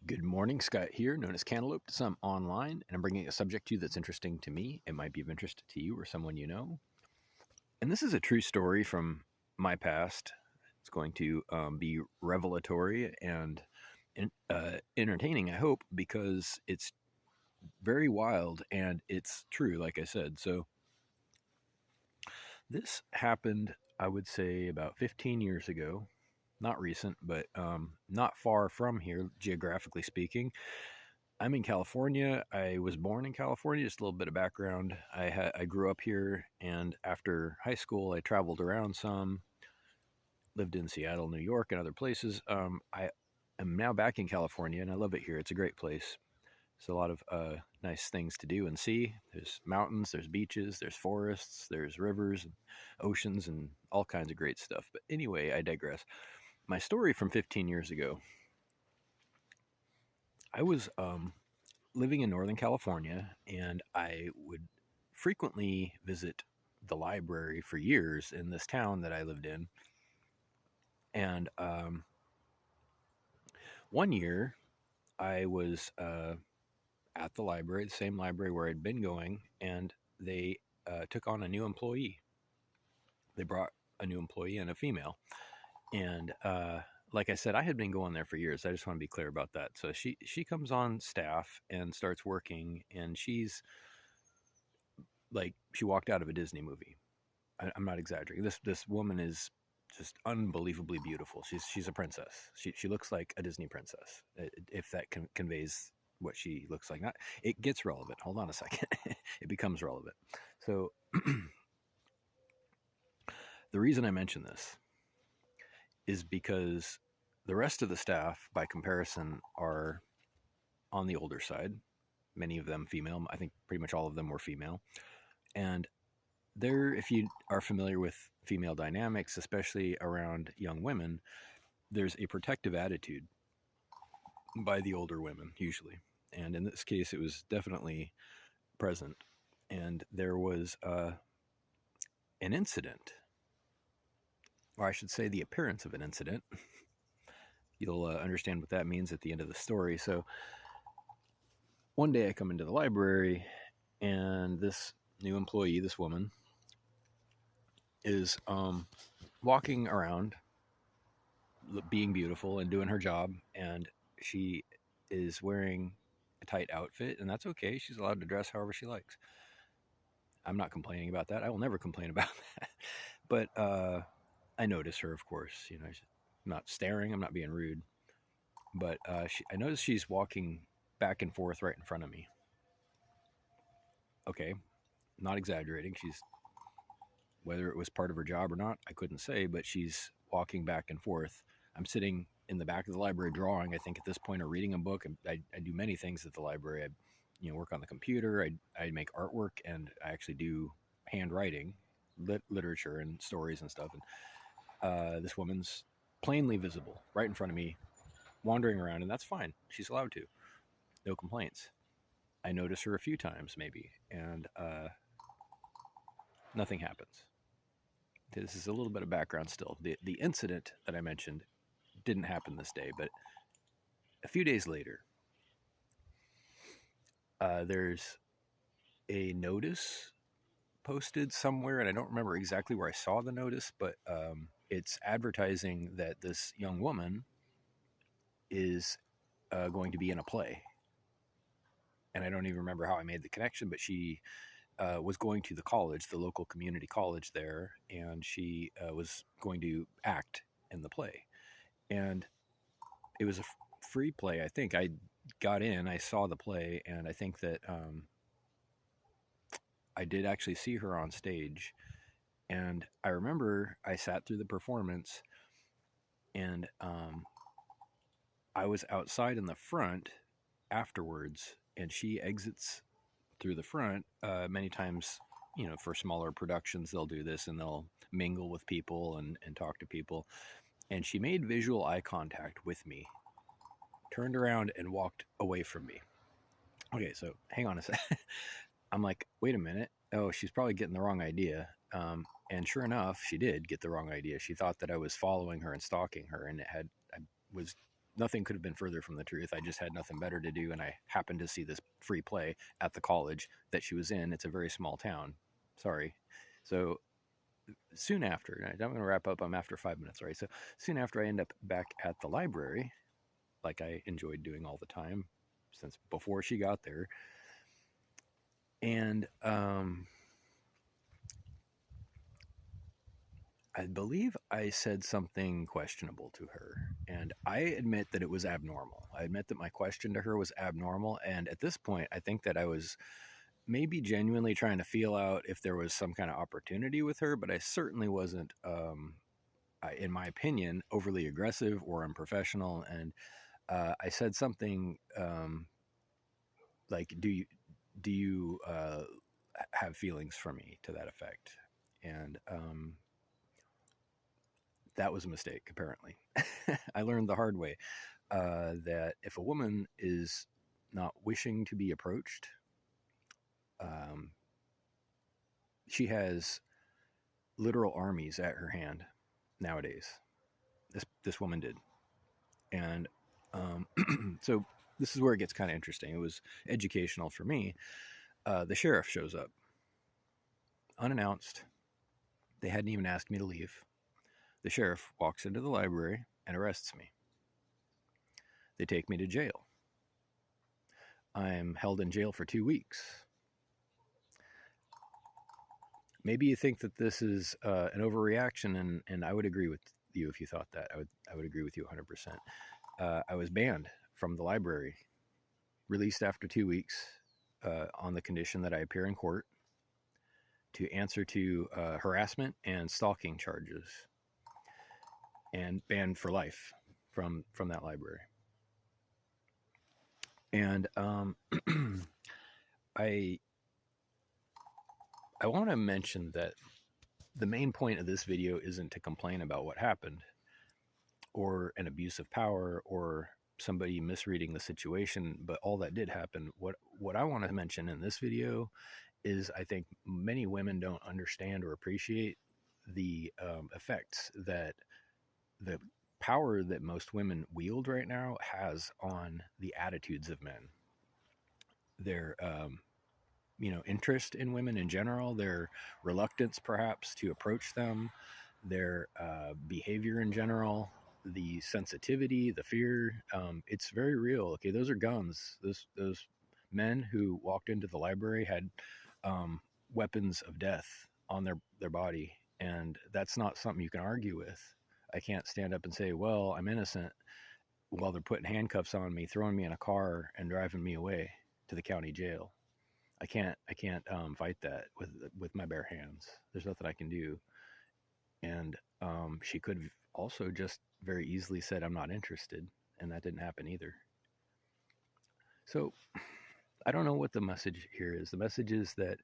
Good morning, Scott here, known as Cantaloupe to some online, and I'm bringing a subject to you that's interesting to me. It might be of interest to you or someone you know. And this is a true story from my past. It's going to be revelatory and entertaining, I hope, because it's very wild and it's true, like I said. So, this happened, I would say, about 15 years ago. Not recent, but not far from here, geographically speaking. I'm in California. I was born in California. Just a little bit of background. I grew up here, and after high school, I traveled around some. Lived in Seattle, New York, and other places. I am now back in California, and I love it here. It's a great place. There's a lot of nice things to do and see. There's mountains, there's beaches, there's forests, there's rivers, and oceans, and all kinds of great stuff. But anyway, I digress. My story from 15 years ago. I was living in Northern California, and I would frequently visit the library for years in this town that I lived in. And one year, I was at the library, the same library where I'd been going, and they took on a new employee. They brought a new employee and a female. And like I said, I had been going there for years. I just want to be clear about that. So she comes on staff and starts working, and she's like she walked out of a Disney movie. I'm not exaggerating. This woman is just unbelievably beautiful. She's a princess. She looks like a Disney princess. If that conveys what she looks like, not it gets relevant. Hold on a second. It becomes relevant. So the reason I mention this is because the rest of the staff, by comparison, are on the older side. Many of them female. I think pretty much all of them were female. And there, if you are familiar with female dynamics, especially around young women, there's a protective attitude by the older women, usually. And in this case, it was definitely present. And there was an incident, or I should say, the appearance of an incident. You'll understand what that means at the end of the story. So, one day I come into the library, and this new employee, this woman, is walking around being beautiful and doing her job, and she is wearing a tight outfit, and that's okay. She's allowed to dress however she likes. I'm not complaining about that. I will never complain about that. But I notice her, of course. I'm not staring. I'm not being rude. But I notice she's walking back and forth right in front of me. Okay, not exaggerating. Whether it was part of her job or not, I couldn't say, but she's walking back and forth. I'm sitting in the back of the library drawing, I think at this point, or reading a book. I do many things at the library. I work on the computer. I make artwork, and I actually do handwriting, literature and stories and stuff. And this woman's plainly visible right in front of me, wandering around, and that's fine. She's allowed to. No complaints. I notice her a few times maybe, and nothing happens. This is a little bit of background still. The incident that I mentioned didn't happen this day, but a few days later, there's a notice posted somewhere, and I don't remember exactly where I saw the notice, but it's advertising that this young woman is going to be in a play. And I don't even remember how I made the connection, but she was going to the college, the local community college there, and she was going to act in the play. And it was a free play, I think. I got in, I saw the play, and I think that I did actually see her on stage. And I remember I sat through the performance, and I was outside in the front afterwards, and she exits through the front. Many times, for smaller productions, they'll do this, and they'll mingle with people and talk to people. And she made visual eye contact with me, turned around, and walked away from me. Okay, so hang on a sec. I'm like, wait a minute. Oh, she's probably getting the wrong idea. And sure enough, she did get the wrong idea. She thought that I was following her and stalking her, and I was nothing could have been further from the truth. I just had nothing better to do, and I happened to see this free play at the college that she was in. It's a very small town. Sorry. So soon after, and I'm going to wrap up. I'm after 5 minutes, right? So soon after, I end up back at the library, like I enjoyed doing all the time since before she got there. And I believe I said something questionable to her, and I admit that it was abnormal. I admit that my question to her was abnormal, and at this point, I think that I was maybe genuinely trying to feel out if there was some kind of opportunity with her, but I certainly wasn't, in my opinion, overly aggressive or unprofessional. And I said something like, do you have feelings for me, to that effect? And that was a mistake, apparently. I learned the hard way that if a woman is not wishing to be approached, she has literal armies at her hand nowadays. This woman did. And so this is where it gets kind of interesting. It was educational for me. The sheriff shows up unannounced. They hadn't even asked me to leave. The sheriff walks into the library and arrests me. They take me to jail. I'm held in jail for 2 weeks. Maybe you think that this is an overreaction, and I would agree with you if you thought that. I would agree with you 100%. I was banned from the library, released after 2 weeks on the condition that I appear in court to answer to harassment and stalking charges, and banned for life from that library. And I want to mention that the main point of this video isn't to complain about what happened or an abuse of power or somebody misreading the situation, but all that did happen. What I want to mention in this video is I think many women don't understand or appreciate the effects that the power that most women wield right now has on the attitudes of men. Their interest in women in general, their reluctance perhaps to approach them, their behavior in general, the sensitivity, the fear. It's very real. Okay, those are guns. Those men who walked into the library had weapons of death on their body, and that's not something you can argue with. I can't stand up and say, well, I'm innocent, while they're putting handcuffs on me, throwing me in a car, and driving me away to the county jail. I can't fight that with my bare hands. There's nothing I can do. And she could have also just very easily said, I'm not interested, and that didn't happen either. So I don't know what the message here is. The message is that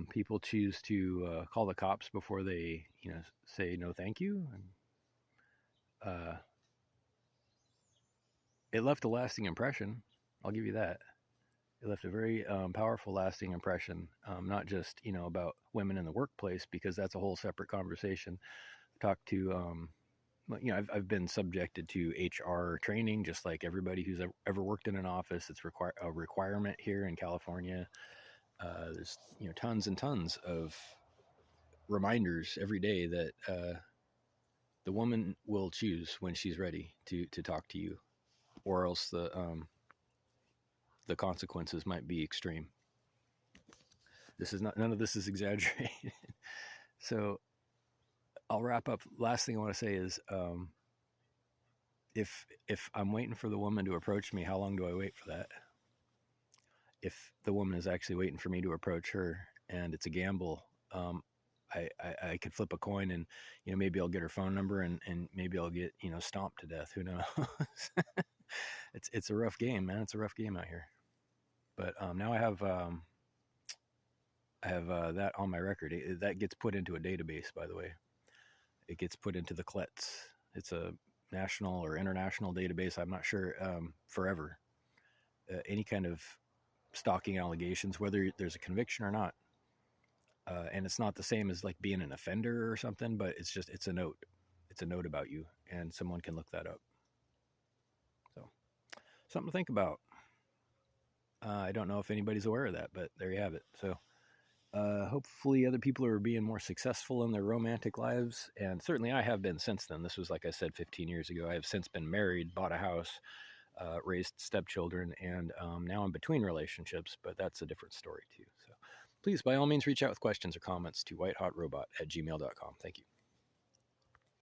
people choose to call the cops before they, say no thank you. And it left a lasting impression. I'll give you that. It left a very powerful, lasting impression, not just, about women in the workplace, because that's a whole separate conversation. Talked to, I've been subjected to HR training, just like everybody who's ever worked in an office. It's a requirement here in California. There's, tons and tons of reminders every day that the woman will choose when she's ready to talk to you, or else the consequences might be extreme. None of this is exaggerated. So I'll wrap up. Last thing I want to say is, if I'm waiting for the woman to approach me, how long do I wait for that? If the woman is actually waiting for me to approach her and it's a gamble, I could flip a coin and, maybe I'll get her phone number and maybe I'll get, stomped to death. Who knows? It's a rough game, man. It's a rough game out here. But now I have that on my record. That gets put into a database, by the way. It gets put into the CLETS. It's a national or international database. I'm not sure. Forever, any kind of stalking allegations, whether there's a conviction or not, and it's not the same as like being an offender or something. But it's a note. It's a note about you, and someone can look that up. something to think about. I don't know if anybody's aware of that, but there you have it. So hopefully other people are being more successful in their romantic lives. And certainly I have been since then. This was, like I said, 15 years ago. I have since been married, bought a house, raised stepchildren, and now I'm between relationships, but that's a different story too. So please, by all means, reach out with questions or comments to whitehotrobot@gmail.com. Thank you.